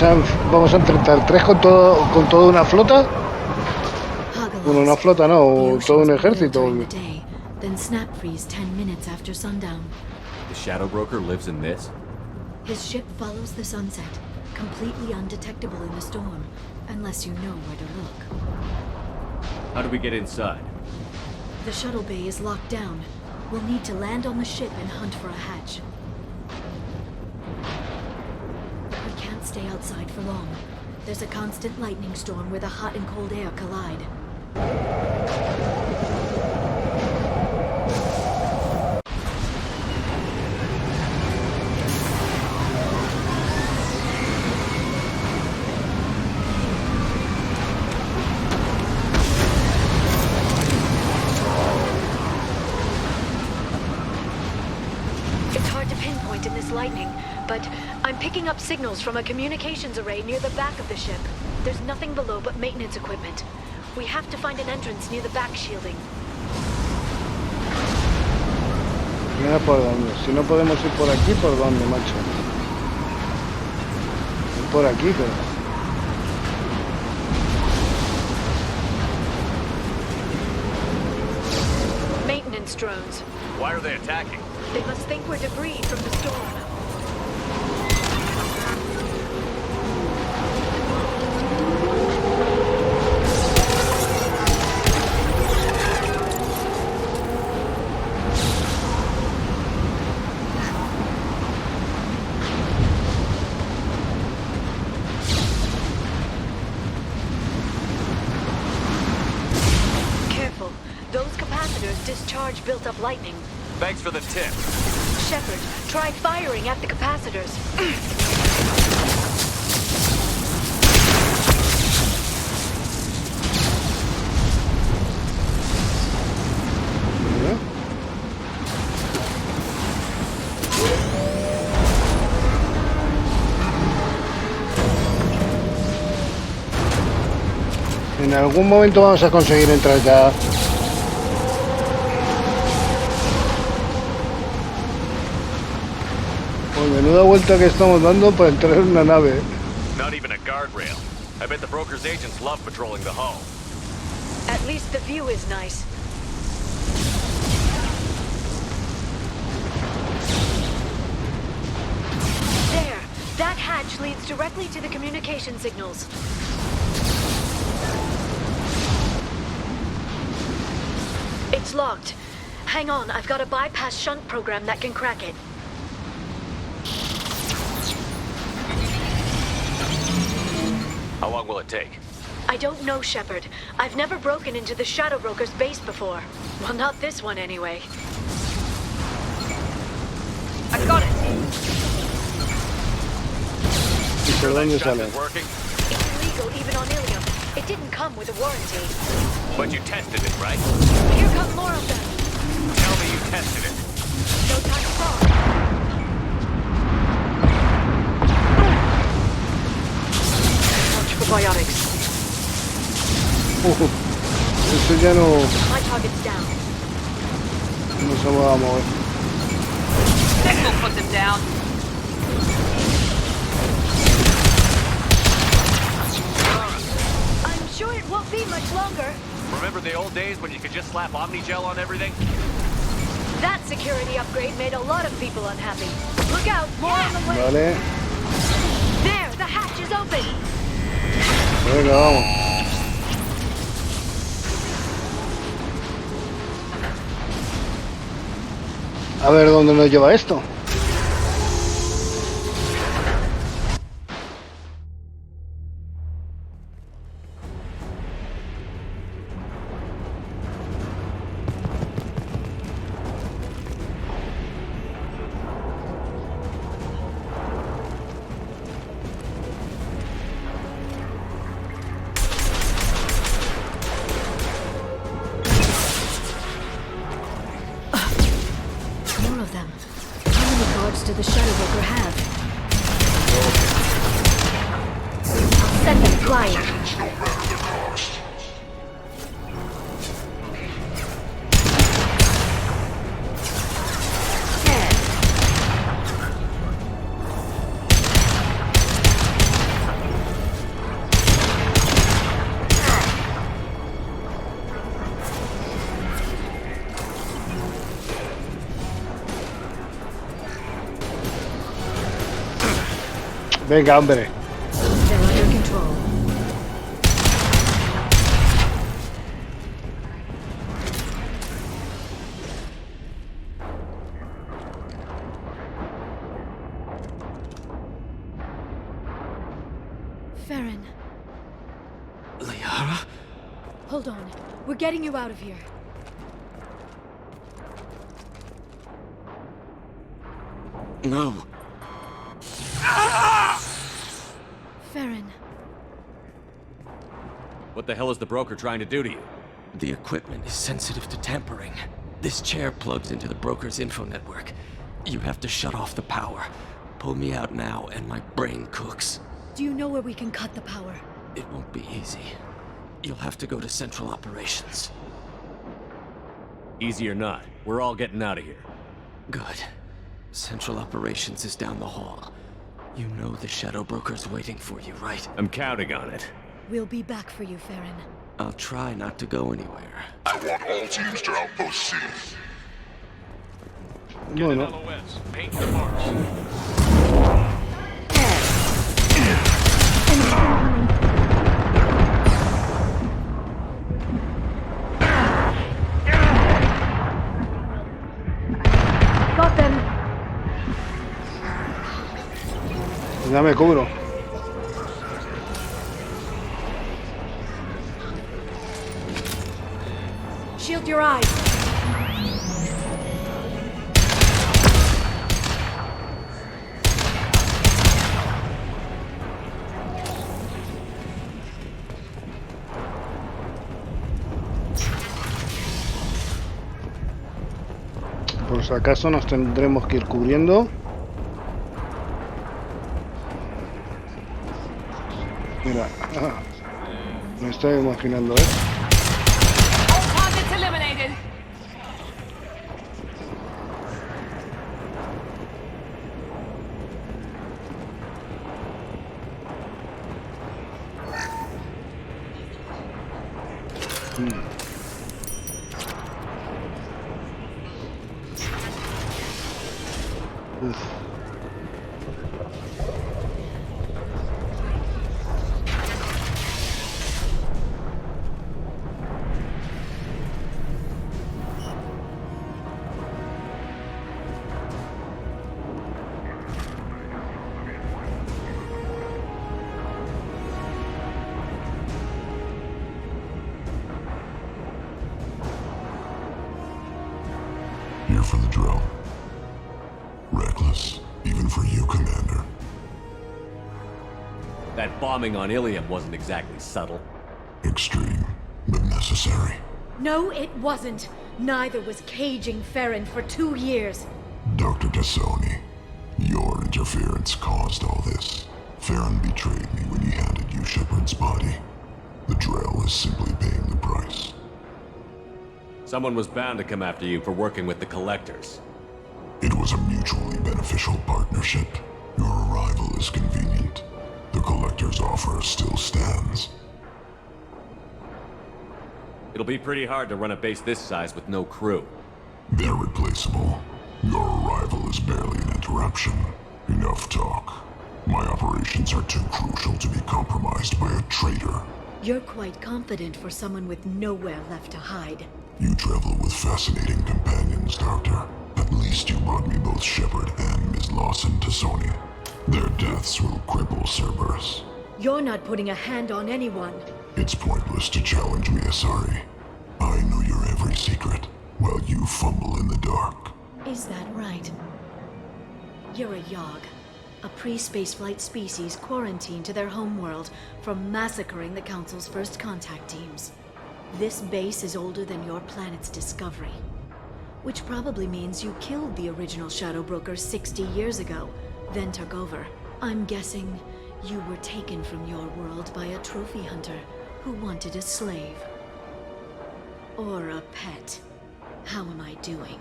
vamos a enfrentar tres con toda una flota. Bueno, una flota no, todo un ejército. Then snap freeze 10 minutes after sundown. The Shadow Broker lives in this? His ship follows the sunset, completely undetectable in the storm, unless you know where to look. How do we get inside? The shuttle bay is locked down. We'll need to land on the ship and hunt for a hatch. We can't stay outside for long. There's a constant lightning storm where the hot and cold air collide. In this lightning, but I'm picking up signals from a communications array near the back of the ship. There's nothing below but maintenance equipment. We have to find an entrance near the back shielding. Mira por dónde. Si no podemos ir por aquí, ¿por dónde, macho? Ir por aquí, pero... Maintenance drones. Why are they attacking? They must think we're debris from the storm. Careful. Those capacitors discharge built-up lightning. Thanks for the tip. Shepard, try firing at the capacitors. En algún momento vamos a conseguir entrar ya. Menuda vuelta que estamos dando para entrar en una nave. Not even a guardrail. I bet the broker's agents love patrolling the hull. At least the view is nice. There! That hatch leads directly to the communication signals. It's locked. Hang on, I've got a bypass shunt program that can crack it. How long will it take? I don't know, Shepard. I've never broken into the Shadow Broker's base before. Well, not this one anyway. I got it! Sure that shot is working? It's illegal even on Ilium. It didn't come with a warranty. But you tested it, right? Here come more of them. Tell me you tested it. No time to talk. Biotics. Eso ya no... My target's down. No se va a mover. This will put them down. I'm sure it won't be much longer. Remember the old days when you could just slap Omnigel on everything? That security upgrade made a lot of people unhappy. Look out, more on the way. Vale. There, the hatch is open. Venga, vamos. A ver dónde nos lleva esto. Do the Shadow Broker have? I'll set them flying. Venga, hombre. They're under control. Farron, Liara? hold on. We're getting you out of here. No. Farron, What the hell is the broker trying to do to you? The equipment is sensitive to tampering. This chair plugs into the broker's info network. You have to shut off the power. Pull me out now and my brain cooks. do you know where we can cut the power? It won't be easy. You'll have to go to Central Operations. Easy or not, we're all getting out of here. Good. Central Operations is down the hall. You know the Shadow Broker's waiting for you, right? I'm counting on it. We'll be back for you, Farron. I'll try not to go anywhere. I want all teams to Outpost C. Bueno, LOS, paint the marks. Got them. ya me cubro. Shield your eyes. Por si acaso nos tendremos que ir cubriendo. Mira, me estoy imaginando, ¿eh? All targets eliminated. Uf. Here for the drill. Reckless, even for you, Commander. That bombing on Ilium wasn't exactly subtle. Extreme, but necessary. No, it wasn't. Neither was caging Farron for 2 years. Dr. Tassoni, your interference caused all this. Farron betrayed me when he handed you Shepard's body. The drill is simply paying the price. Someone was bound to come after you for working with the Collectors. It was a mutually beneficial partnership. Your arrival is convenient. The Collector's offer still stands. It'll be pretty hard to run a base this size with no crew. They're replaceable. Your arrival is barely an interruption. Enough talk. My operations are too crucial to be compromised by a traitor. You're quite confident for someone with nowhere left to hide. You travel with fascinating companions, Doctor. At least you brought me both Shepard and Ms. Lawson Tassoni. Their deaths will cripple Cerberus. You're not putting a hand on anyone. It's pointless to challenge me, Asari. I know your every secret, while you fumble in the dark. Is that right? You're a Yogg, a pre-spaceflight species quarantined to their homeworld from massacring the Council's first contact teams. This base is older than your planet's discovery, which probably means you killed the original Shadow Broker 60 years ago, then took over. I'm guessing you were taken from your world by a trophy hunter who wanted a slave. Or a pet. How am I doing?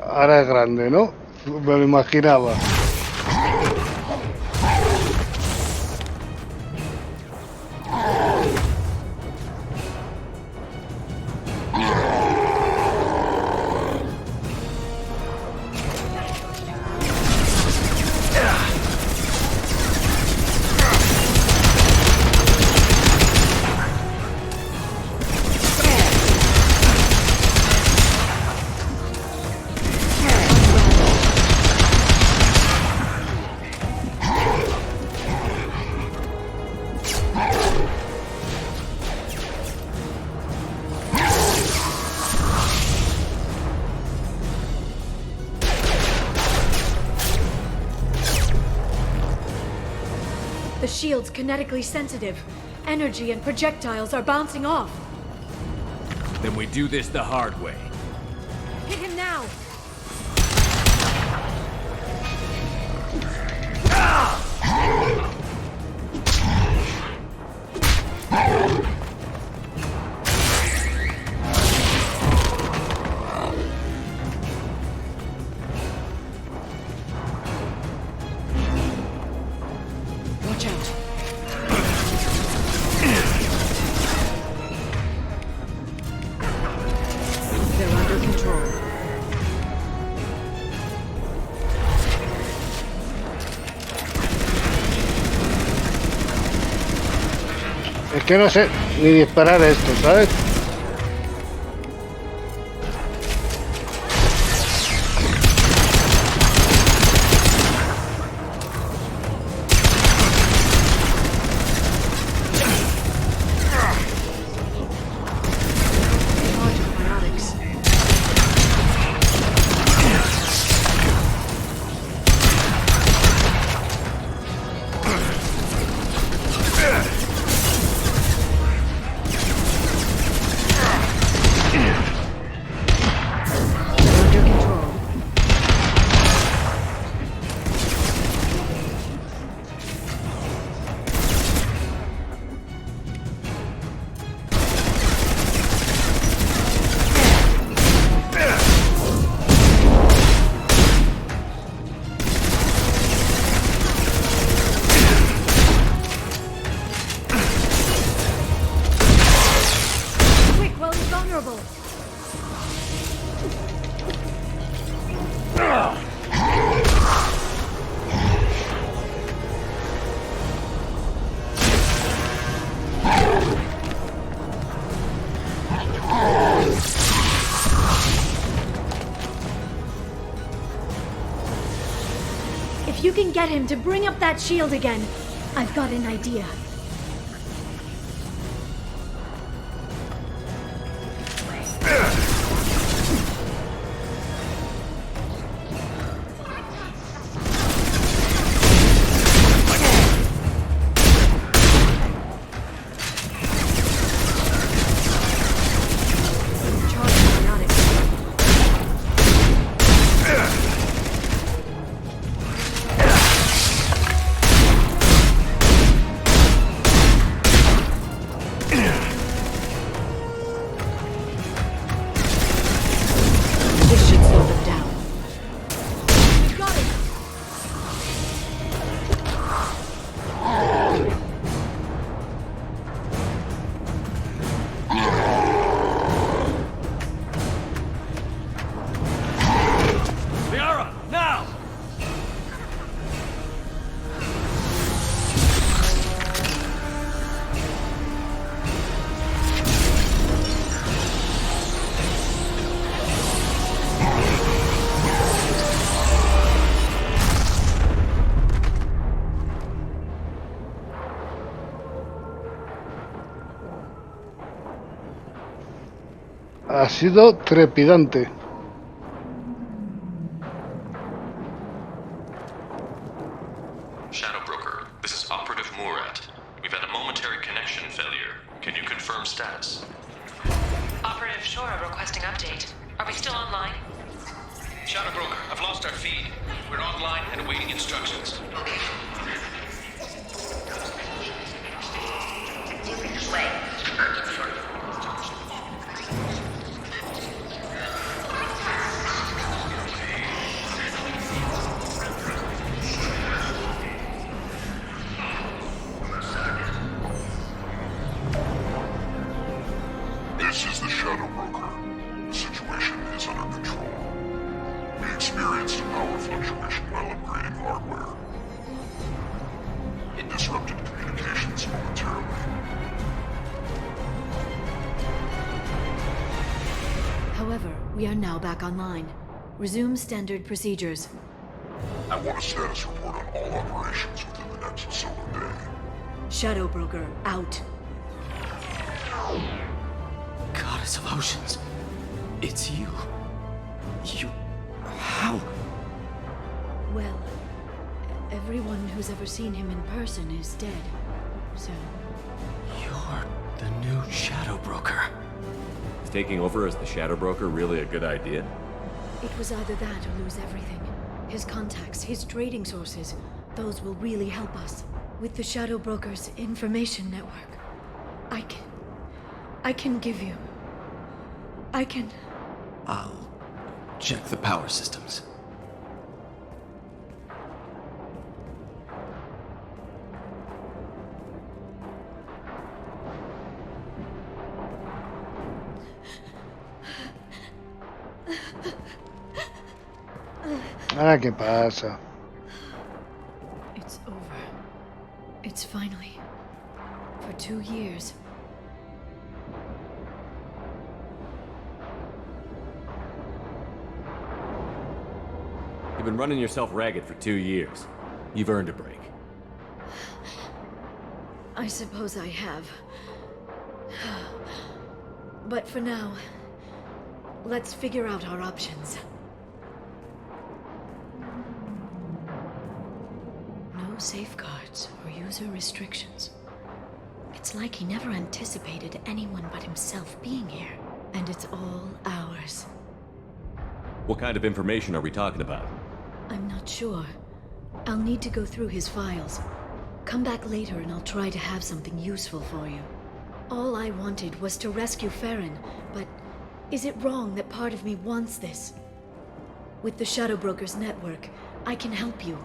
Ahora es grande, ¿no? Me lo imaginaba. The shield's kinetically sensitive. Energy and projectiles are bouncing off. Then we do this the hard way. Hit him now! Watch out. They're under control. Es que no sé ni disparar esto, ¿sabes? Antibiotics. Under control. Quick, while he's vulnerable. If you can get him to bring up that shield again, I've got an idea. Charge antibiotics. This should slow them down. Got it! Liara, now! Ha sido trepidante. Shadow Broker, this is Operative Murat. We've had a momentary connection failure. Can you confirm status? Operative Shora requesting update. Are we still online? Shadow Broker, I've lost our feed. We're online and awaiting instructions. This is the Shadow Broker. The situation is under control. We experienced a power fluctuation while upgrading hardware. It disrupted communications momentarily. However, we are now back online. Resume standard procedures. I want a status report on all operations within the next solar day. Shadow Broker, out. Goddess of Oceans. It's you. You... How? Well, Everyone who's ever seen him in person is dead. So, You're the new Shadow Broker. Is taking over as the Shadow Broker really a good idea? it was either that or lose everything. His contacts, his trading sources, those will really help us. With the Shadow Broker's information network, I can give you... I'll check the power systems. Ah, ¿qué pasa? It's over. It's finally... For 2 years. You've been running yourself ragged for 2 years. You've earned a break. I suppose I have. But for now, let's figure out our options. No safeguards or user restrictions. It's like he never anticipated anyone but himself being here. And it's all ours. What kind of information are we talking about? I'm not sure. I'll need to go through his files. Come back later and I'll try to have something useful for you. All I wanted was to rescue Farron, but is it wrong that part of me wants this? With the Shadow Broker's network, I can help you.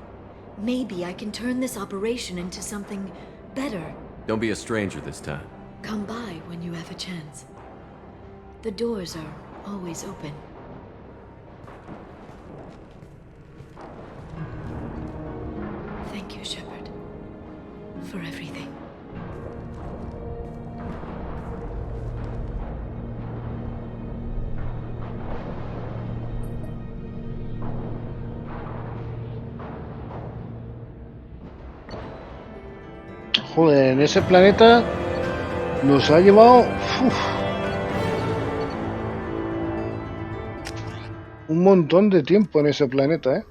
Maybe I can turn this operation into something better. Don't be a stranger this time. Come by when you have a chance. The doors are always open. Thank you, Shepard, for everything. Joder, en ese planeta nos ha llevado un montón de tiempo en ese planeta, ¿eh?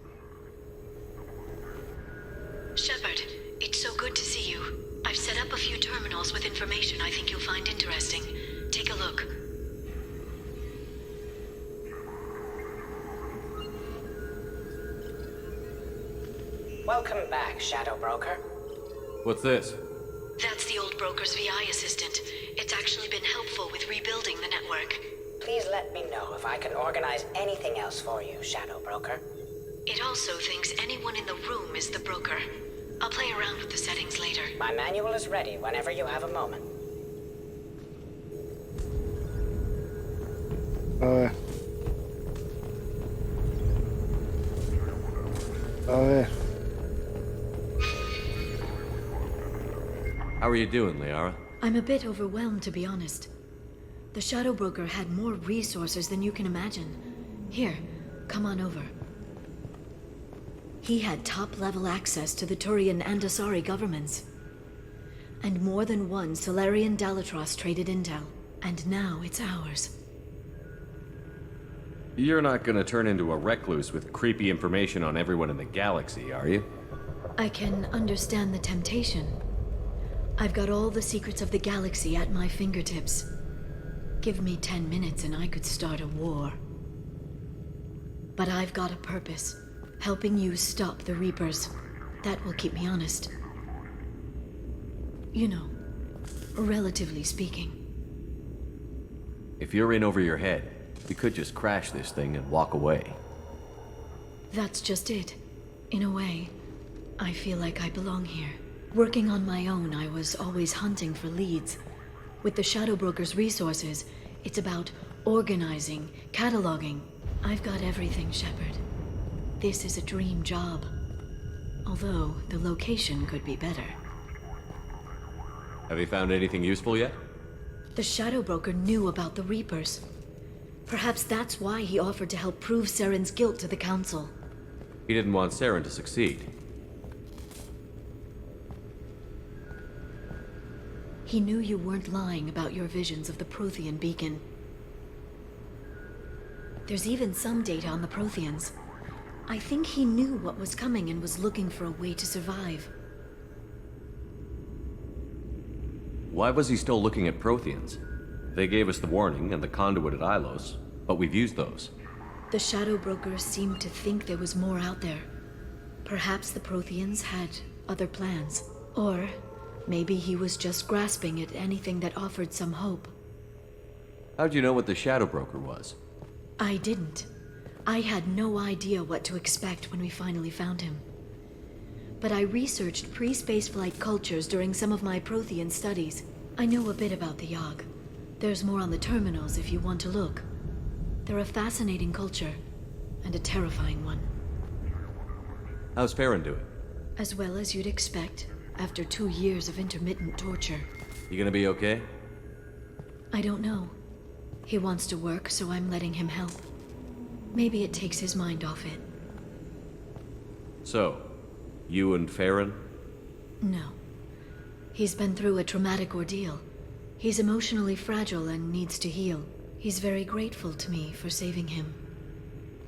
Shepard, it's so good to see you. I've set up a few terminals with information I think you'll find interesting. Take a look. Welcome back, Shadow Broker. What's this? That's the old broker's VI assistant. It's actually been helpful with rebuilding the network. Please let me know if I can organize anything else for you, Shadow Broker. It also thinks anyone in the room is the broker. I'll play around with the settings later. My manual is ready whenever you have a moment. A ver. How are you doing, Liara? I'm a bit overwhelmed, to be honest. The Shadow Broker had more resources than you can imagine. Here, come on over. He had top-level access to the Turian and Asari governments. And more than one Solarian Dalatros traded intel. And now it's ours. You're not gonna turn into a recluse with creepy information on everyone in the galaxy, are you? I can understand the temptation. I've got all the secrets of the galaxy at my fingertips. Give me 10 minutes and I could start a war. But I've got a purpose. Helping you stop the Reapers. That will keep me honest. You know, relatively speaking. If you're in over your head, you could just crash this thing and walk away. That's just it. In a way, I feel like I belong here. Working on my own, I was always hunting for leads. With the Shadow Broker's resources, it's about organizing, cataloging. I've got everything, Shepard. This is a dream job. Although, the location could be better. Have you found anything useful yet? The Shadow Broker knew about the Reapers. Perhaps that's why he offered to help prove Saren's guilt to the Council. He didn't want Saren to succeed. He knew you weren't lying about your visions of the Prothean beacon. There's even some data on the Protheans. I think he knew what was coming and was looking for a way to survive. Why was he still looking at Protheans? They gave us the warning and the conduit at Ilos, but we've used those. The Shadow Brokers seemed to think there was more out there. Perhaps the Protheans had other plans. Or maybe he was just grasping at anything that offered some hope. How'd you know what the Shadow Broker was? I didn't. I had no idea what to expect when we finally found him. But I researched pre-spaceflight cultures during some of my Prothean studies. I know a bit about the Yog. There's more on the terminals if you want to look. They're a fascinating culture, and a terrifying one. How's Farron doing? As well as you'd expect, after 2 years of intermittent torture. You gonna be okay? I don't know. He wants to work, so I'm letting him help. Maybe it takes his mind off it. So, you and Farron? No. He's been through a traumatic ordeal. He's emotionally fragile and needs to heal. He's very grateful to me for saving him.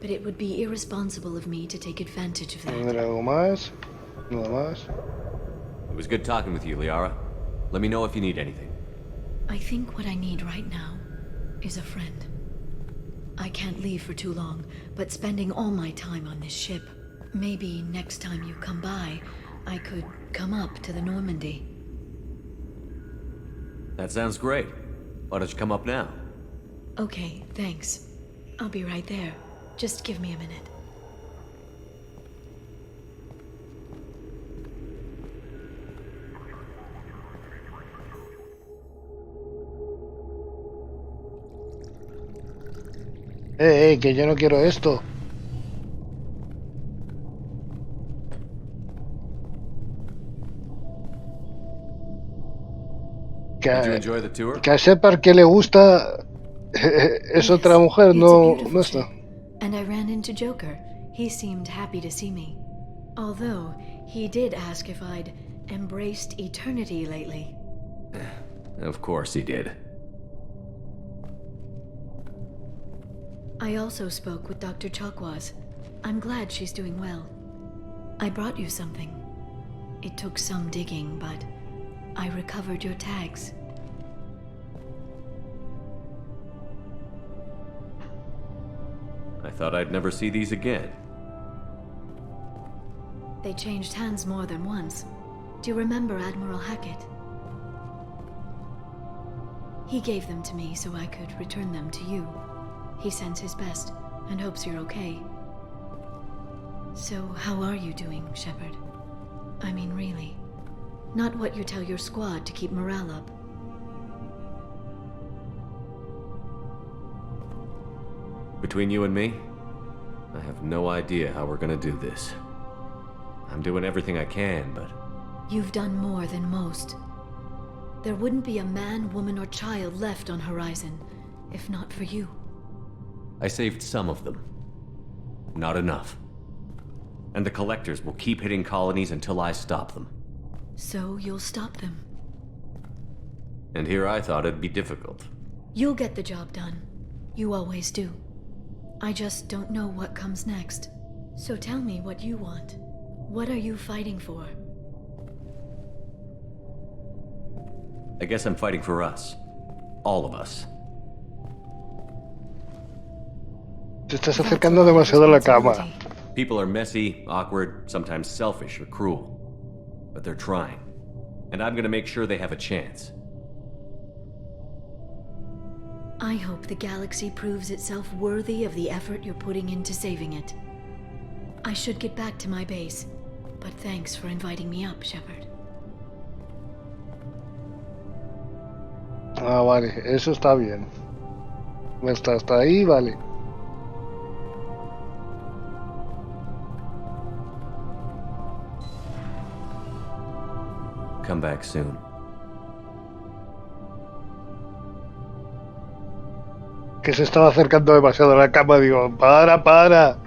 But it would be irresponsible of me to take advantage of that. ¿Algo más? Nada más. It was good talking with you, Liara. Let me know if you need anything. I think what I need right now is a friend. I can't leave for too long, but spending all my time on this ship. Maybe next time you come by, I could come up to the Normandy. That sounds great. Why don't you come up now? Okay, thanks. I'll be right there. Just give me a minute. Que yo no quiero esto. Did you enjoy the tour? Que a Shepard que le gusta es otra mujer, no está. And I ran into Joker. He seemed happy to see me. Although, he did ask if I'd embraced eternity lately. Of course he did. I also spoke with Dr. Chakwas. I'm glad she's doing well. I brought you something. It took some digging, but I recovered your tags. I thought I'd never see these again. They changed hands more than once. Do you remember Admiral Hackett? He gave them to me so I could return them to you. He sends his best and hopes you're okay. So, how are you doing, Shepard? I mean, really. Not what you tell your squad to keep morale up. Between you and me, I have no idea how we're gonna do this. I'm doing everything I can, but... You've done more than most. There wouldn't be a man, woman, or child left on Horizon, if not for you. I saved some of them. Not enough. And the Collectors will keep hitting colonies until I stop them. So you'll stop them. And here I thought it'd be difficult. You'll get the job done. You always do. I just don't know what comes next. So tell me what you want. What are you fighting for? I guess I'm fighting for us. All of us. Te estás acercando demasiado a la cámara. People are messy, awkward, sometimes selfish or cruel. But they're trying. And I'm gonna make sure they have a chance. I hope the galaxy proves itself worthy of the effort you're putting into saving it. I should get back to my base, but thanks for inviting me up, Shepard. Ah, vale, eso está bien. Hasta ahí, vale. Come back soon. Que se estaba acercando demasiado a la cama, digo, para.